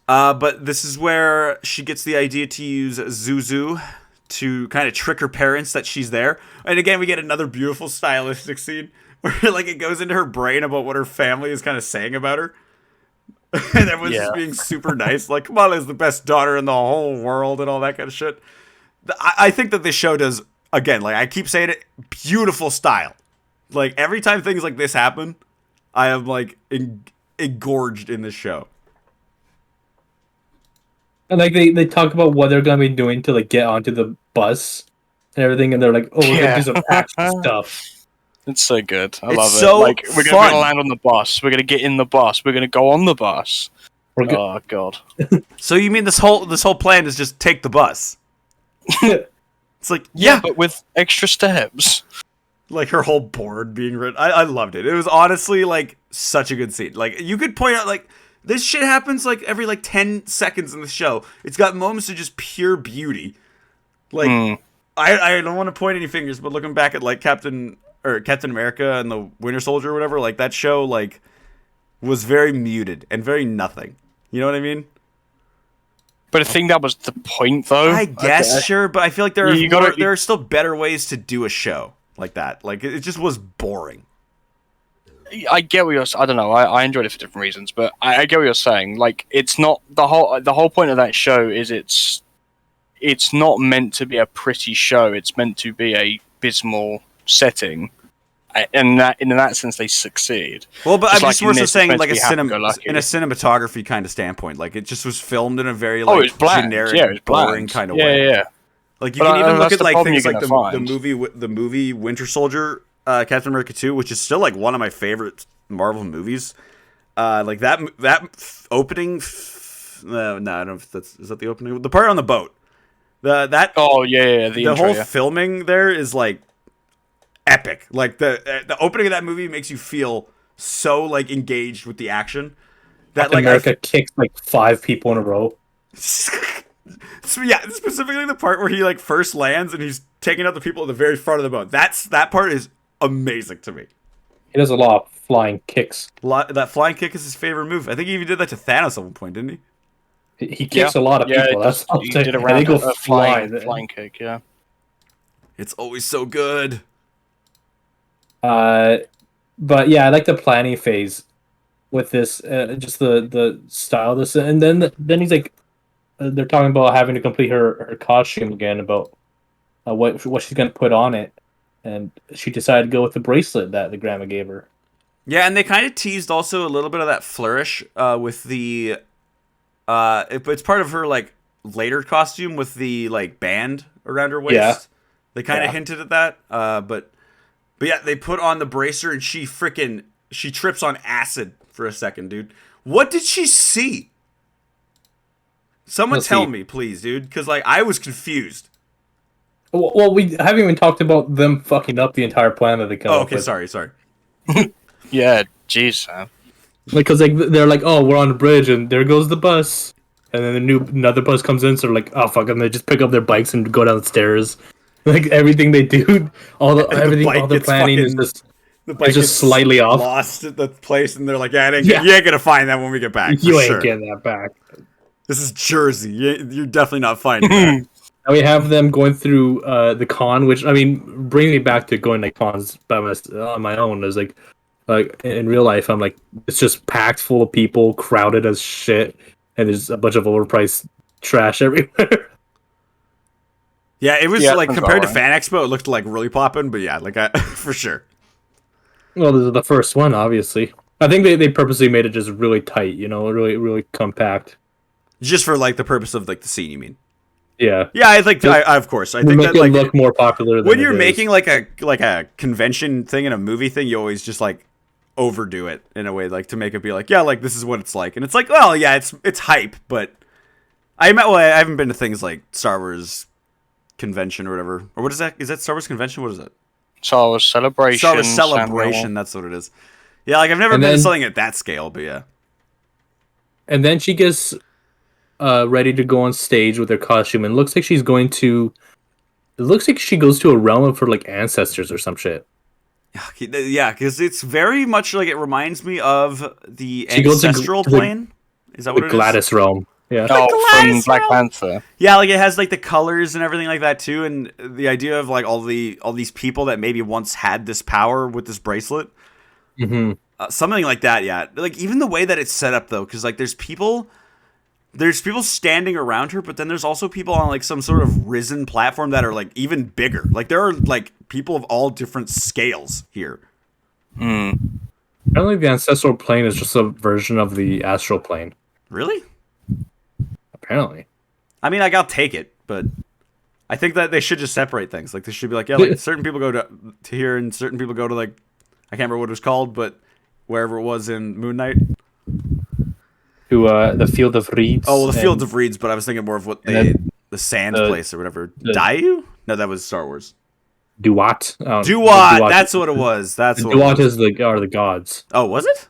But this is where she gets the idea to use Zuzu to kind of trick her parents that she's there. And again, we get another beautiful stylistic scene where like it goes into her brain about what her family is kind of saying about her. And everyone's just being super nice. Like, Kamala is the best daughter in the whole world and all that kind of shit. I think that this show does again, like I keep saying it, beautiful style. Like every time things like this happen, I am like engorged in this show. And like they talk about what they're gonna be doing to like get onto the bus and everything, and they're like, "Oh, we're gonna do some action stuff." It's so good. I It's love so it. Like we're fun. gonna land on the bus. We're gonna get in the bus. We're gonna go on the bus. Oh god. So you mean this whole plan is just take the bus? It's like yeah, but with extra steps. Like her whole board being written. I loved it. It was honestly like such a good scene. Like you could point out like this shit happens like every like 10 seconds in the show. It's got moments of just pure beauty. Like I don't want to point any fingers, but looking back at like Captain America and the Winter Soldier or whatever, like that show like was very muted and very nothing. You know what I mean? But I think that was the point, though. I guess sure, but I feel like there are still better ways to do a show like that. Like it just was boring. I get what you're. I don't know. I enjoyed it for different reasons, but I get what you're saying. Like it's not the whole point of that show is it's not meant to be a pretty show. It's meant to be a abysmal setting, and in that sense they succeed. Well, but I'm just more so saying like in a cinematography kind of standpoint. Like it just was filmed in a very it was bland. generic, it was boring kind of way. Yeah. Like you can even look at like things like the movie Winter Soldier, Captain America 2, which is still like one of my favorite Marvel movies. Like that opening. No, I don't know if is that the opening. The part on the boat. The whole filming there is like epic. Like the opening of that movie makes you feel so like engaged with the action that Captain America kicks like 5 people in a row. So yeah, specifically the part where he like first lands and he's taking out the people at the very front of the boat. That part is amazing to me. He does a lot of flying kicks. That flying kick is his favorite move. I think he even did that to Thanos at one point, didn't he? He kicks a lot of people. That's he did a flying kick. Yeah, it's always so good. But yeah, I like the planning phase with this, just the style of this, and then he's like, they're talking about having to complete her costume again, about what she's gonna put on it, and she decided to go with the bracelet that the grandma gave her. Yeah, and they kind of teased also a little bit of that flourish with the. It's part of her like later costume with the like band around her waist. Yeah. They kind of hinted at that. But yeah, they put on the bracer and she trips on acid for a second, dude. What did she see? Someone tell me, please, dude, because like I was confused. Well, we haven't even talked about them fucking up the entire plan that they come up with. Sorry. Yeah, jeez, man. Because like they're like, oh, we're on the bridge and there goes the bus, and then another bus comes in, so they're like, oh fuck, and they just pick up their bikes and go down the stairs. Like everything they do, all the planning is just the bike just slightly off. Lost at the place, and they're like, yeah, you ain't gonna find that when we get back. You ain't getting that back. This is Jersey. You're definitely not finding that. And we have them going through the con, which I mean brings me back to going to cons on my own. Is like in real life, I'm like, it's just packed full of people, crowded as shit, and there's a bunch of overpriced trash everywhere. Yeah, it was like compared to Fan Expo, it looked like really popping, but yeah, like for sure. Well, this is the first one, obviously. I think they purposely made it just really tight, really, really compact. Just for like the purpose of like the scene, you mean? Yeah. Yeah, I think of course. I think that like look more popular than when you're making like a convention thing and a movie thing, you always just like overdo it in a way, like to make it be like, yeah, like this is what it's like, and it's like, well, yeah, it's hype, but I haven't been to things like Star Wars convention or whatever, or what is that? Is that Star Wars convention? What is it? Star Wars Celebration. Star Wars Celebration. That's what it is. Yeah, like I've never been to something at that scale, but yeah. And then she gets ready to go on stage with her costume, and it looks like she's going to. It looks like she goes to a realm of her like ancestors or some shit. Yeah, because it's very much like it reminds me of the ancestral plane. Is that what it is? The Gladys realm. Yeah. From Black Panther. Yeah, like it has like the colors and everything like that too, and the idea of like all these people that maybe once had this power with this bracelet. Mm-hmm. Something like that, yeah. Like even the way that it's set up though, because like there's people there's people standing around her, but then there's also people on like some sort of risen platform that are like even bigger. Like there are like people of all different scales here. Apparently, the ancestral plane is just a version of the astral plane. Really? Apparently. I mean, I'll take it, but I think that they should just separate things. Like they should be like, yeah, like certain people go to here, and certain people go to like, I can't remember what it was called, but wherever it was in Moon Knight. To the Field of Reeds. Oh, well, the Field of Reeds, but I was thinking more of what the sand place or whatever. Dayu? No, that was Star Wars. Duat. Duat, that's what it was. That's what Duat is are the gods. Oh, was it?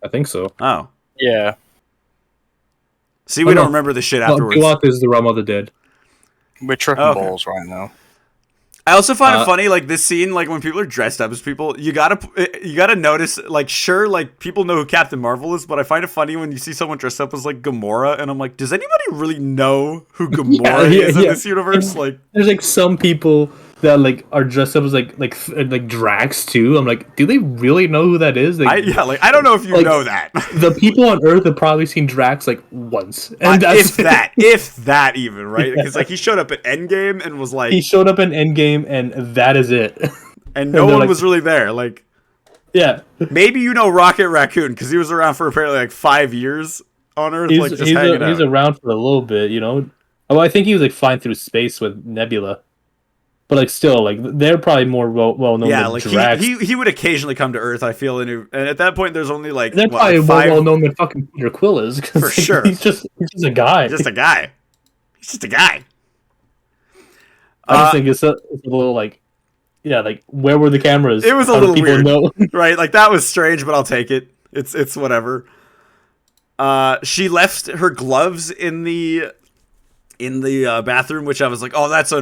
I think so. Oh. Yeah. See, we don't remember the shit afterwards. Duat is the realm of the dead. We're tripping balls right now. I also find it funny, like this scene, like when people are dressed up as people, you gotta notice, like, sure, like people know who Captain Marvel is, but I find it funny when you see someone dressed up as like Gamora, and I'm like, does anybody really know who Gamora is in this universe? Like, there's like some people that like are dressed up as like Drax too. I'm like, do they really know who that is? I don't know if you know that. The people on Earth have probably seen Drax like once, and if that even, right? Because like he showed up at Endgame and was like, he showed up in Endgame, and that is it. And no one was really there. Like, yeah, maybe you know Rocket Raccoon because he was around for apparently like 5 years on Earth. He's around for a little bit, you know. Oh, I think he was like flying through space with Nebula. But like still, like they're probably more well known. Yeah, than like Drax. he would occasionally come to Earth. I feel, and at that point, there's only like they're probably more well known than fucking Peter Quill is. For sure, he's just a guy. He's just a guy. I just think it's a little like, yeah, like where were the cameras? It was a little weird, right? Like that was strange, but I'll take it. It's whatever. She left her gloves in the bathroom, which I was like, oh, that's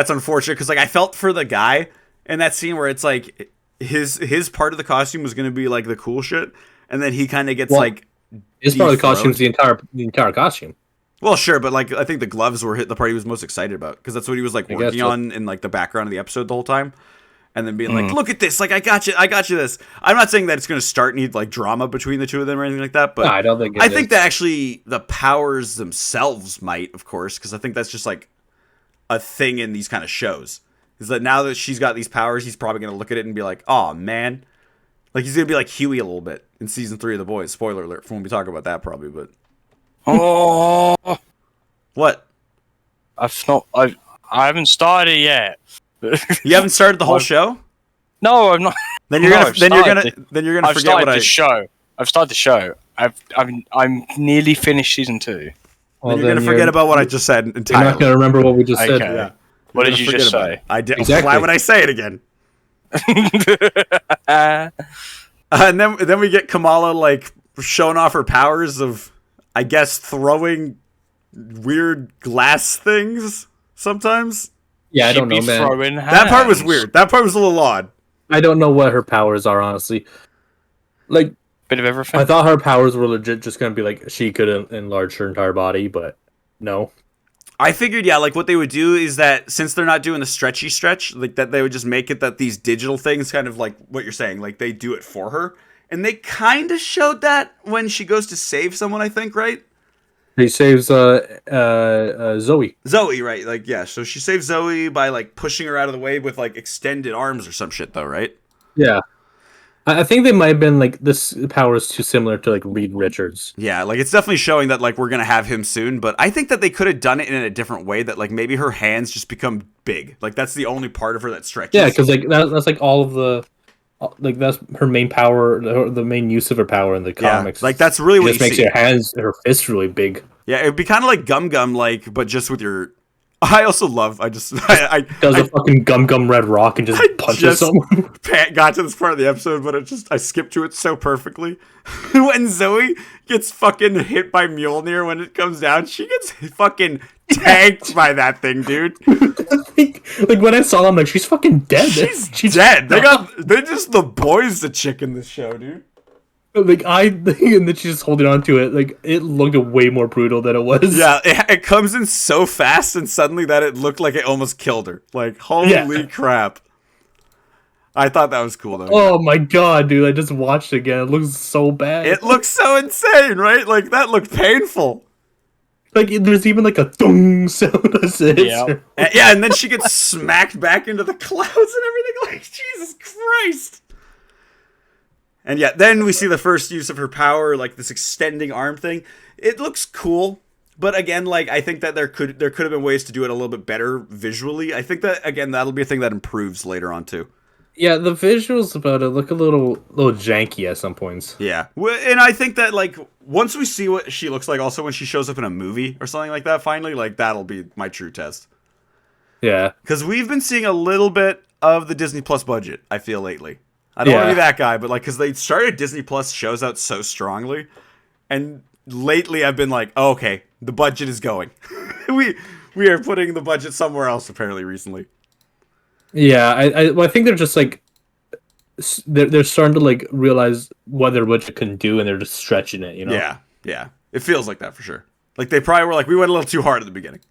unfortunate, because like I felt for the guy in that scene where it's like his part of the costume was going to be like the cool shit, and then he kind of gets like his part of the costume is the entire costume. Well, sure, but like I think the gloves were the part he was most excited about, because that's what he was like working on in like the background of the episode the whole time. And then being like, look at this, like I got you this. I'm not saying that it's going to start any like drama between the two of them or anything like that, but no, I don't think I think that actually the powers themselves might, of course, because I think that's just like a thing in these kind of shows. Is that now that she's got these powers, he's probably going to look at it and be like, oh man, like he's going to be like Huey a little bit in season 3 of The Boys. Spoiler alert for when we talk about that probably, but what? I haven't started yet. You haven't started the whole show? No, I'm not. Then you're gonna forget what I've started the show. I'm nearly finished season 2. Well, then you're gonna forget about what I just said entirely. You're not gonna remember what we just said. Yeah. What did you just say? I did. Exactly. Why would I say it again? And then we get Kamala like showing off her powers of, I guess, throwing weird glass things sometimes. Yeah, I don't know, man. That part was weird. That part was a little odd. I don't know what her powers are, honestly. Like, bit of everything. I thought her powers were legit just gonna be like she could enlarge her entire body, but no. I figured, yeah, like what they would do is that since they're not doing the stretchy stretch, like that they would just make it that these digital things kind of like what you're saying, like they do it for her. And they kind of showed that when she goes to save someone, I think, right? He saves Zoe. Zoe, right? Like, yeah. So she saves Zoe by like pushing her out of the way with like extended arms or some shit, though, right? Yeah. I think they might have been like this power is too similar to like Reed Richards. Yeah, like it's definitely showing that like we're gonna have him soon, but I think that they could have done it in a different way. That like maybe her hands just become big. Like that's the only part of her that stretches. Yeah, because like that's like all of the. Like that's her main power, the main use of her power in the comics. Yeah, like that's really what just makes her hands, her fists really big. Yeah, it'd be kind of like Gum, like, but just with your. I also love. I does a fucking Gum Red Rock and just punches someone. Got to this part of the episode, but I skipped to it so perfectly. When Zoe gets fucking hit by Mjolnir when it comes down, she gets fucking tanked by that thing, dude. Like when I saw them, like she's fucking dead. She's dead. They're just the boys, the chick in this show, dude. Like and then she's just holding on to it. Like it looked way more brutal than it was. Yeah, it comes in so fast, and suddenly that it looked like it almost killed her. Like holy crap! I thought that was cool though. Oh my god, dude! I just watched it again. It looks so bad. It looks so insane, right? Like that looked painful. Like there's even like a thong sound as it hits Yeah. her. And then she gets smacked back into the clouds and everything. Like, Jesus Christ. And yeah, then we see the first use of her power, like this extending arm thing. It looks cool, but again, like I think that there could have been ways to do it a little bit better visually. I think that again that'll be a thing that improves later on too. Yeah, the visuals about it look a little janky at some points. Yeah, and I think that like once we see what she looks like, also when she shows up in a movie or something like that, finally, like that'll be my true test. Yeah, because we've been seeing a little bit of the Disney Plus budget. I feel lately. I don't want to be that guy, but like because they started Disney Plus shows out so strongly, and lately I've been like, oh, okay, the budget is going. we are putting the budget somewhere else apparently recently. Yeah, I think they're just like they're starting to like realize what their budget can do, and they're just stretching it. You know? Yeah. It feels like that for sure. Like they probably were like, we went a little too hard at the beginning.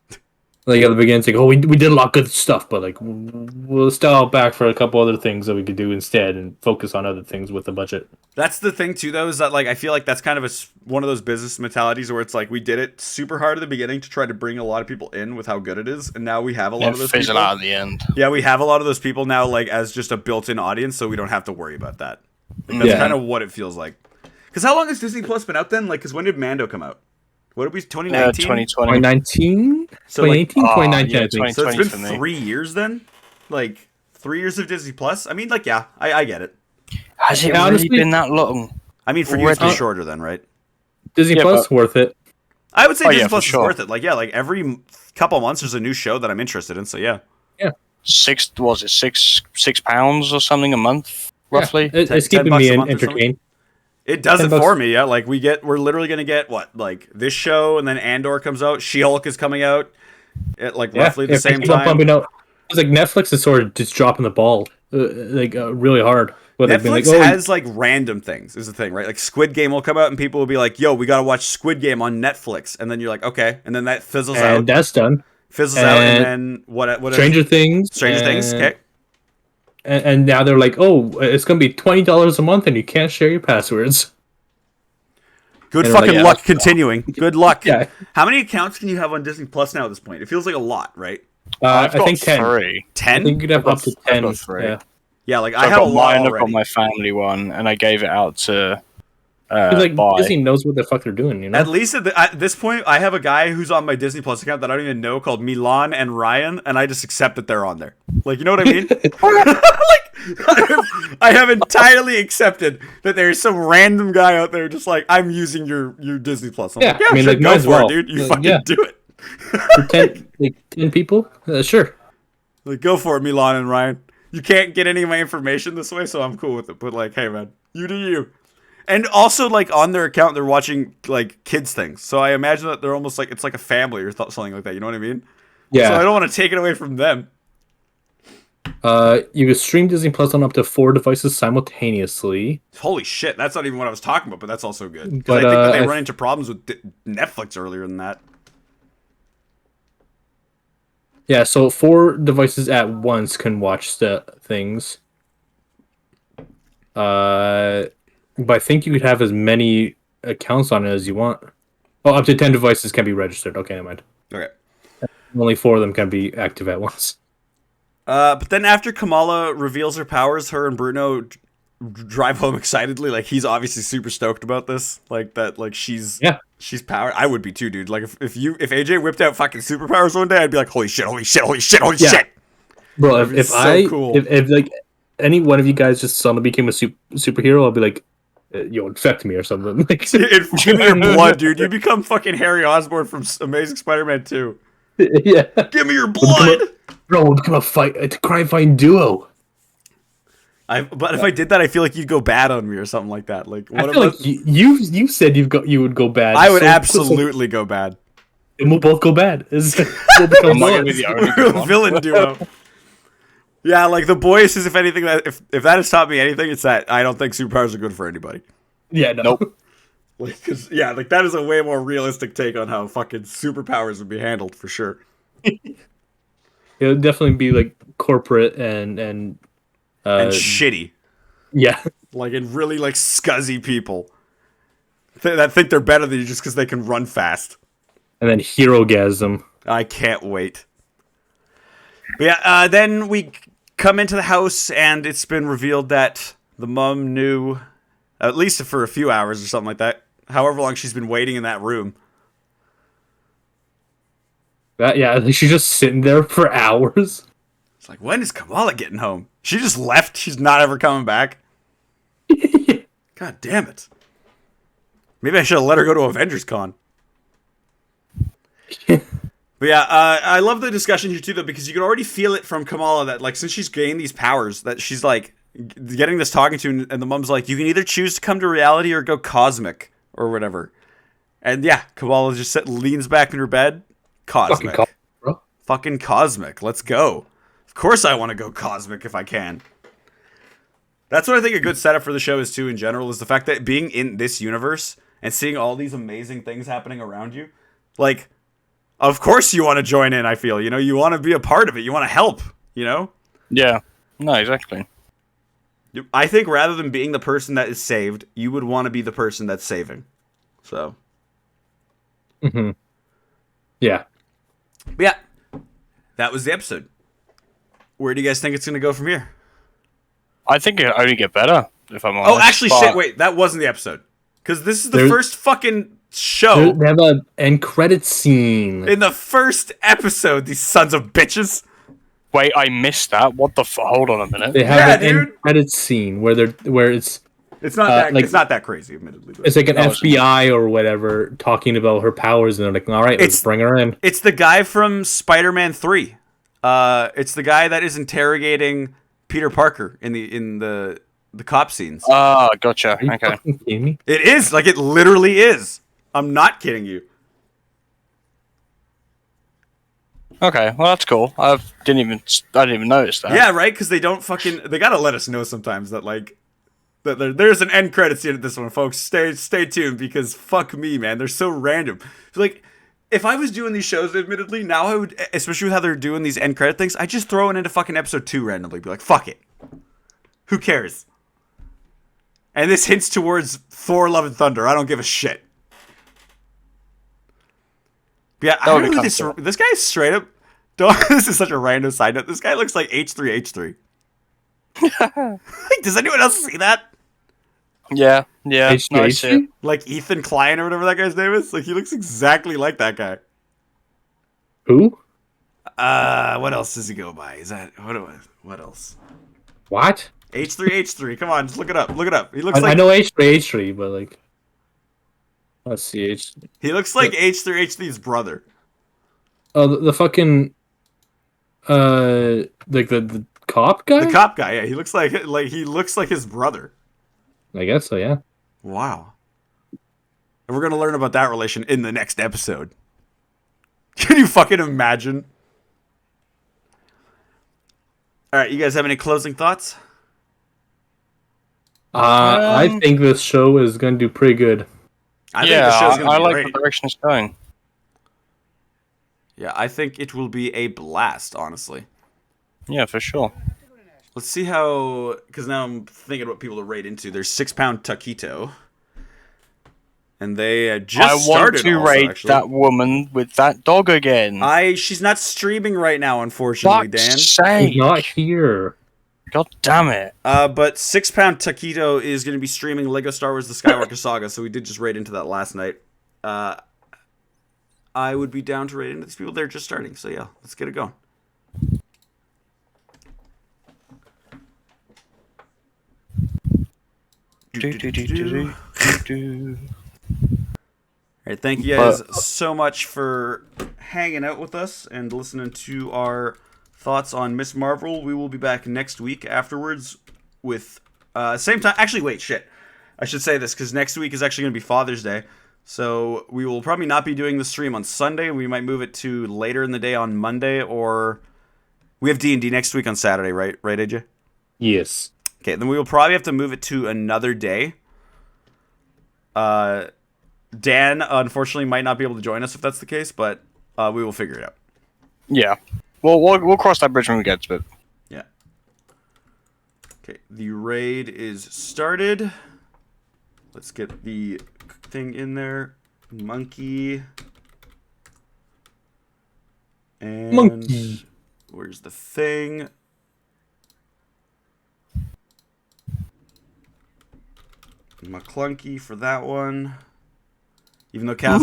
Like at the beginning, it's like, oh, we did a lot of good stuff, but like we'll style back for a couple other things that we could do instead, and focus on other things with the budget. That's the thing too, though, is that like I feel like that's kind of one of those business mentalities where it's like we did it super hard at the beginning to try to bring a lot of people in with how good it is, and now we have a lot of those fizzle people. out at the end. Yeah, we have a lot of those people now, like as just a built-in audience, so we don't have to worry about that. Like, that's kind of what it feels like. Because how long has Disney Plus been out then? Like, because when did Mando come out? What did we? 2019. 2019. So like, 2019, yeah, I think. so it's been 3 years then. Like 3 years of Disney Plus. I mean, like, yeah, I get it. Has it really honestly been that long? I mean, for you, it's been shorter then, right? Disney Plus worth it. I would say Disney Plus sure. is worth it. Like, yeah, like every couple months there's a new show that I'm interested in. So yeah. £6 or something a month, roughly? Yeah. It's keeping me entertained. It does it for me, yeah. Like we're literally gonna get what, like this show, and then Andor comes out. She-Hulk is coming out at like roughly the same time. It's like Netflix is sort of just dropping the ball, really hard. Netflix has like random things is the thing, right? Like Squid Game will come out, and people will be like, "Yo, we gotta watch Squid Game on Netflix," and then you're like, "Okay," and then that fizzles out. And that's done. Fizzles out, and then what? Stranger Things. Okay. And now they're like, oh, it's going to be $20 a month and you can't share your passwords. Good fucking luck continuing. Good luck. Yeah. How many accounts can you have on Disney Plus now at this point? It feels like a lot, right? I think 10. 3. 10? I think you could have up to 10. I've got 3. Yeah, like So I have a lot mine, already. I've got my family one, and I gave it out to Disney knows what the fuck they're doing, you know? At least at this point, I have a guy who's on my Disney Plus account that I don't even know called Milan and Ryan, and I just accept that they're on there. Like, you know what I mean? Like, I have entirely accepted that there's some random guy out there just like, I'm using your Disney Plus. I'm like, I mean, sure, like, go might as for well. it, dude. You fucking do it. For 10 people? Sure. Like, go for it, Milan and Ryan. You can't get any of my information this way, so I'm cool with it. But like, hey, man, you do you. And also, like, on their account, they're watching, like, kids things. So I imagine that they're almost like, it's like a family or something like that. You know what I mean? Yeah. So I don't want to take it away from them. You can stream Disney Plus on up to 4 devices simultaneously. Holy shit, that's not even what I was talking about, but that's also good. Because But, I think that they run into problems with Netflix earlier than that. Yeah, so 4 devices at once can watch the things. But I think you could have as many accounts on it as you want. Oh, up to 10 devices can be registered. Okay, never mind. Okay. Only 4 of them can be active at once. But then after Kamala reveals her powers, her and Bruno drive home excitedly. Like, he's obviously super stoked about this. Like, that, like, she's powered. I would be too, dude. Like, if AJ whipped out fucking superpowers one day, I'd be like, holy shit. Bro, if like any one of you guys just suddenly became a superhero, I'll be like, yo, infect me or something. Like, give me your blood, dude. You become fucking Harry Osborn from Amazing Spider-Man 2. Yeah. Give me your blood! We'll become a crime-fighting duo. But if I did that, I feel like you'd go bad on me or something like that. Like, I feel like you said you would go bad. I would absolutely go bad. And we'll both go bad. We'll I'm not gonna be the only good one. Villain duo. Yeah, like the boys is if anything that if that has taught me anything, it's that I don't think superpowers are good for anybody. Yeah, no. Nope. Like, like that is a way more realistic take on how fucking superpowers would be handled for sure. It would definitely be like corporate and shitty. Yeah. Like, and really like scuzzy people that think they're better than you just because they can run fast. And then Herogasm. I can't wait. But yeah, then we come into the house, and it's been revealed that the mom knew, at least for a few hours or something like that, however long she's been waiting in that room. She's just sitting there for hours. It's like, when is Kamala getting home? She just left. She's not ever coming back. God damn it. Maybe I should have let her go to Avengers Con. But yeah, I love the discussion here too, though, because you can already feel it from Kamala that, like, since she's gained these powers, that she's, like, getting this talking to, and the mom's like, you can either choose to come to reality or go cosmic, or whatever. And yeah, Kamala just leans back in her bed. Cosmic. Fucking cosmic. Let's go. Of course I want to go cosmic if I can. That's what I think a good setup for the show is, too, in general, is the fact that being in this universe and seeing all these amazing things happening around you, like, of course you want to join in, I feel. You know, you want to be a part of it. You want to help, you know? Yeah. No, exactly. I think rather than being the person that is saved, you would want to be the person that's saving. So. Mm-hmm. Yeah. But yeah. That was the episode. Where do you guys think it's going to go from here? I think it only get better, if I'm honest. Oh, actually, shit, wait. That wasn't the episode. Because this is the first fucking show. They have an end credit scene. In the first episode, these sons of bitches. Wait, I missed that. What the hold on a minute. They have an end credit scene where it's not it's not that crazy, admittedly. It's like an FBI or whatever talking about her powers, and they're like, all right, let's bring her in. It's the guy from Spider-Man 3. It's the guy that is interrogating Peter Parker in the cop scenes. Oh, gotcha. Are you okay. fucking kidding me? It is. Like, it literally is. I'm not kidding you. Okay, well that's cool. I didn't even notice that. Yeah, right? Because they gotta let us know sometimes that, like, that there's an end credit scene at this one, folks. Stay tuned, because fuck me, man. They're so random. Like, if I was doing these shows, admittedly, now I would, especially with how they're doing these end credit things, I'd just throw it into fucking episode 2 randomly. Be like, fuck it. Who cares? And this hints towards Thor: Love and Thunder. I don't give a shit. But yeah, I don't know who this guy is straight up. This is such a random side note. This guy looks like H3H3. Does anyone else see that? Yeah. H3H3? Like Ethan Klein or whatever that guy's name is. Like, he looks exactly like that guy. Who? What else does he go by? Is that what else? What? H3H3. Come on, just look it up. Look it up. He looks I know H3H3, but like, let's see. He looks like H3H3's brother. Oh, the fucking, like the cop guy. The cop guy. Yeah, he looks like his brother. I guess so. Yeah. Wow. And we're gonna learn about that relation in the next episode. Can you fucking imagine? All right, you guys have any closing thoughts? I think this show is going to do pretty good. I think the show's going to be like great. the direction it's going. Yeah, I think it will be a blast, honestly. Yeah, for sure. Let's see how... Because now I'm thinking what people to rate into. There's 6 Pound Taquito. And they just started. I want to rate that woman with that dog again. She's not streaming right now, unfortunately, Dan. She's not here. God damn it. But 6 Pound Taquito is going to be streaming Lego Star Wars The Skywalker Saga, so we did just rate into that last night. I would be down to rate into these people. They're just starting, so yeah, let's get it going. Alright, thank you guys so much for hanging out with us and listening to our thoughts on Miss Marvel. We will be back next week afterwards with same time. Actually, wait, shit. I should say this because next week is actually going to be Father's Day. So we will probably not be doing the stream on Sunday. We might move it to later in the day on Monday, or we have D&D next week on Saturday, right? Right, AJ? Yes. Okay, then we will probably have to move it to another day. Dan, unfortunately, might not be able to join us if that's the case, but we will figure it out. Yeah. Well, we'll cross that bridge when we get to it. Yeah. Okay, the raid is started. Let's get the thing in there. Monkey And Monkey. where's the thing? Maclunkey for that one. Even though Kaz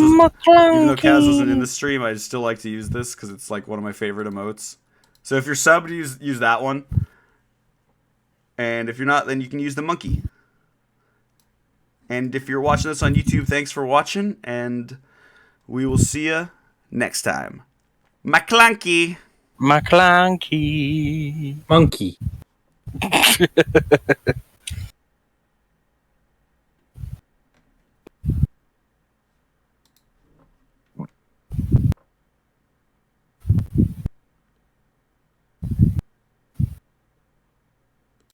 wasn't in the stream, I'd still like to use this because it's like one of my favorite emotes. So if you're subbed, use that one. And if you're not, then you can use the monkey. And if you're watching this on YouTube, thanks for watching, and we will see you next time. Maclunkey! Maclunkey. Monkey.